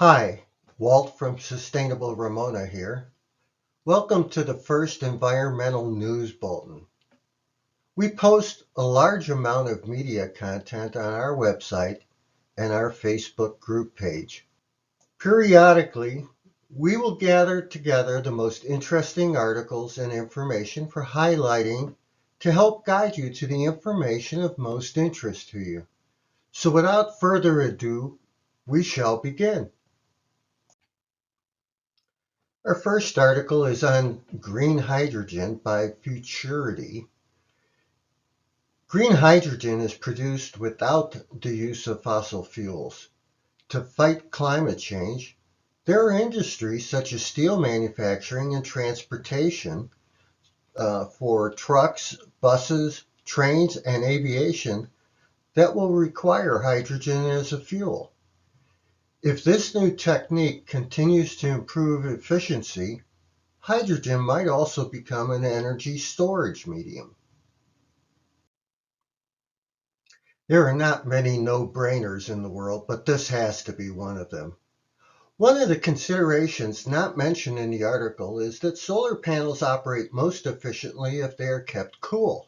Hi, Walt from Sustainable Ramona here. Welcome to the first environmental news bulletin. We post a large amount of media content on our website and our Facebook group page. Periodically, we will gather together the most interesting articles and information for highlighting to help guide you to the information of most interest to you. So without further ado, we shall begin. Our first article is on green hydrogen by Futurity. Green hydrogen is produced without the use of fossil fuels. To fight climate change, there are industries such as steel manufacturing and transportation for trucks, buses, trains, and aviation that will require hydrogen as a fuel. If this new technique continues to improve efficiency, hydrogen might also become an energy storage medium. There are not many no-brainers in the world, but this has to be one of them. One of the considerations not mentioned in the article is that solar panels operate most efficiently if they are kept cool.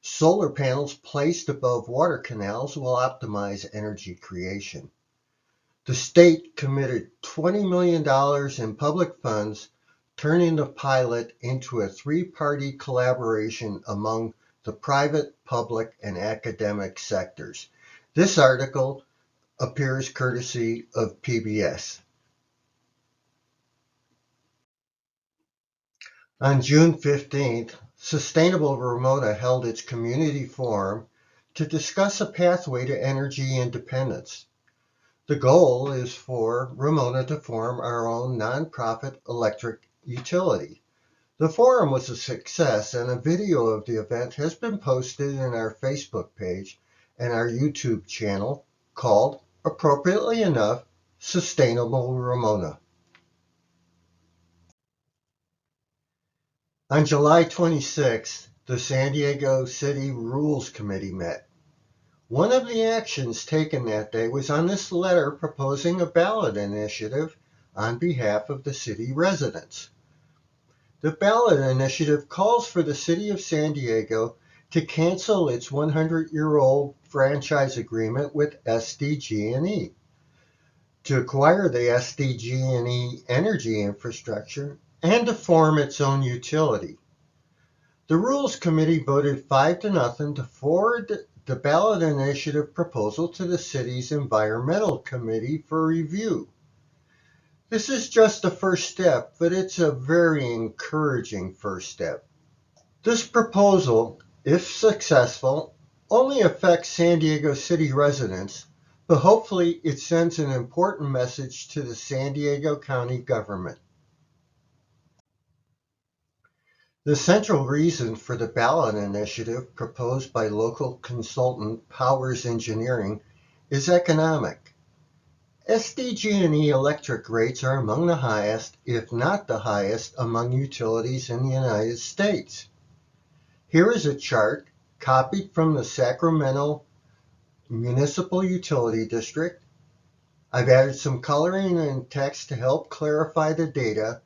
Solar panels placed above water canals will optimize energy creation. The state committed $20 million in public funds, turning the pilot into a three-party collaboration among the private, public, and academic sectors. This article appears courtesy of PBS. On June 15th, Sustainable Ramona held its community forum to discuss a pathway to energy independence. The goal is for Ramona to form our own nonprofit electric utility. The forum was a success, and a video of the event has been posted in our Facebook page and our YouTube channel called, appropriately enough, Sustainable Ramona. On July 26th, the San Diego City Rules Committee met. One of the actions taken that day was on this letter proposing a ballot initiative on behalf of the city residents. The ballot initiative calls for the city of San Diego to cancel its 100-year-old franchise agreement with SDG&E, to acquire the SDG&E energy infrastructure, and to form its own utility. The Rules Committee voted 5-0 to forward the ballot initiative proposal to the city's Environmental Committee for review. This is just the first step, but it's a very encouraging first step. This proposal, if successful, only affects San Diego City residents, but hopefully it sends an important message to the San Diego County government. The central reason for the ballot initiative proposed by local consultant Powers Engineering is economic. SDG&E electric rates are among the highest, if not the highest, among utilities in the United States. Here is a chart copied from the Sacramento Municipal Utility District. I've added some coloring and text to help clarify the data,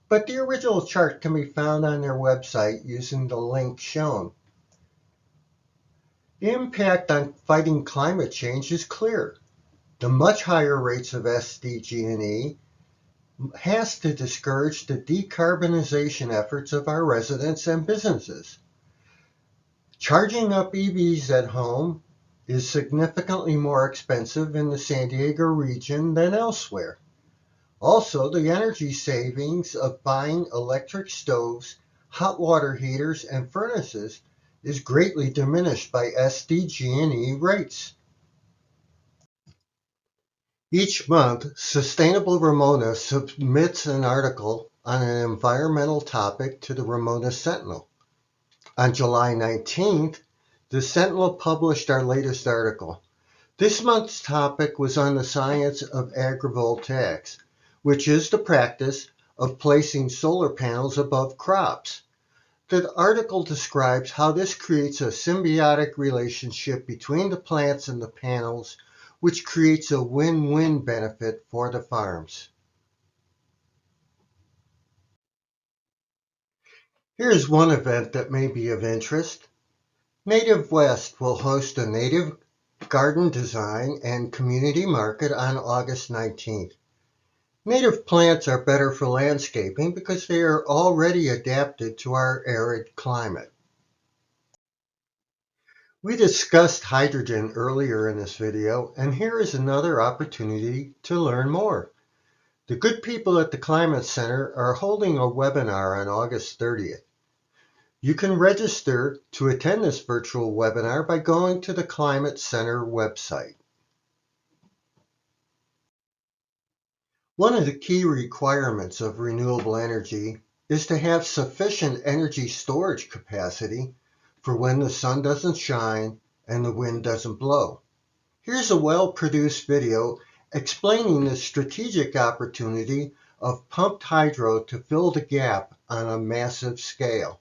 but the original chart can be found on their website using the link shown. The impact on fighting climate change is clear. The much higher rates of SDG&E has to discourage the decarbonization efforts of our residents and businesses. Charging up EVs at home is significantly more expensive in the San Diego region than elsewhere. Also, the energy savings of buying electric stoves, hot water heaters, and furnaces is greatly diminished by SDG&E rates. Each month, Sustainable Ramona submits an article on an environmental topic to the Ramona Sentinel. On July 19th, the Sentinel published our latest article. This month's topic was on the science of agrivoltaics, which is the practice of placing solar panels above crops. The article describes how this creates a symbiotic relationship between the plants and the panels, which creates a win-win benefit for the farms. Here's one event that may be of interest. Native West will host a native garden design and community market on August 19th. Native plants are better for landscaping because they are already adapted to our arid climate. We discussed hydrogen earlier in this video, and here is another opportunity to learn more. The good people at the Climate Center are holding a webinar on August 30th. You can register to attend this virtual webinar by going to the Climate Center website. One of the key requirements of renewable energy is to have sufficient energy storage capacity for when the sun doesn't shine and the wind doesn't blow. Here's a well-produced video explaining the strategic opportunity of pumped hydro to fill the gap on a massive scale.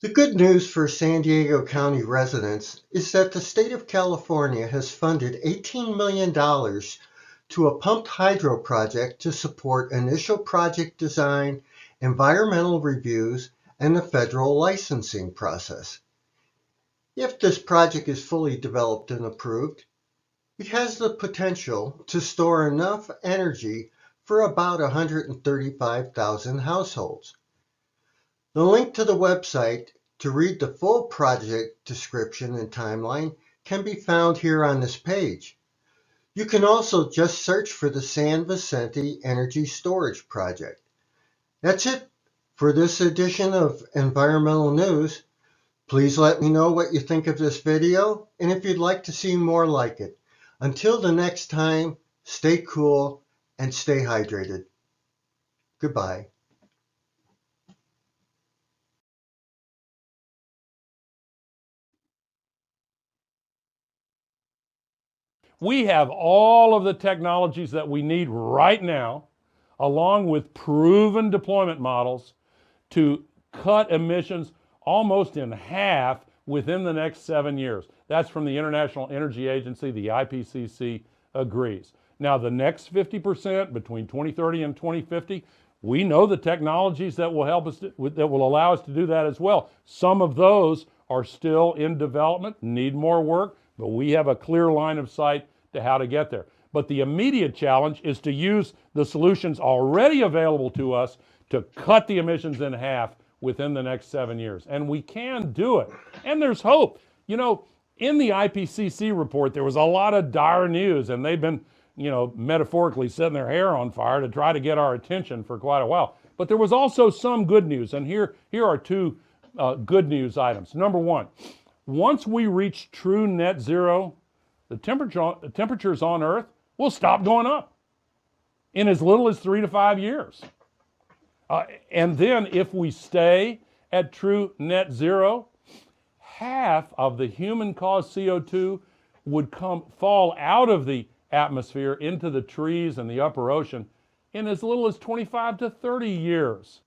The good news for San Diego County residents is that the state of California has funded $18 million to a pumped hydro project to support initial project design, environmental reviews, and the federal licensing process. If this project is fully developed and approved, it has the potential to store enough energy for about 135,000 households. The link to the website to read the full project description and timeline can be found here on this page. You can also just search for the San Vicente Energy Storage Project. That's it for this edition of Environmental News. Please let me know what you think of this video and if you'd like to see more like it. Until the next time, stay cool and stay hydrated. Goodbye. We have all of the technologies that we need right now, along with proven deployment models, to cut emissions almost in half within the next 7 years. That's from the International Energy Agency. The IPCC agrees. Now, the next 50% between 2030 and 2050, we know the technologies that will help us, that will allow us to do that as well. Some of those are still in development, need more work, but we have a clear line of sight to how to get there. But the immediate challenge is to use the solutions already available to us to cut the emissions in half within the next 7 years. And we can do it. And there's hope. You know, in the IPCC report, there was a lot of dire news, and they've been, metaphorically setting their hair on fire to try to get our attention for quite a while. But there was also some good news, and here are two good news items. Number one, once we reach true net zero, the temperatures on Earth will stop going up in as little as 3 to 5 years. And then if we stay at true net zero, half of the human-caused CO2 would fall out of the atmosphere into the trees and the upper ocean in as little as 25 to 30 years.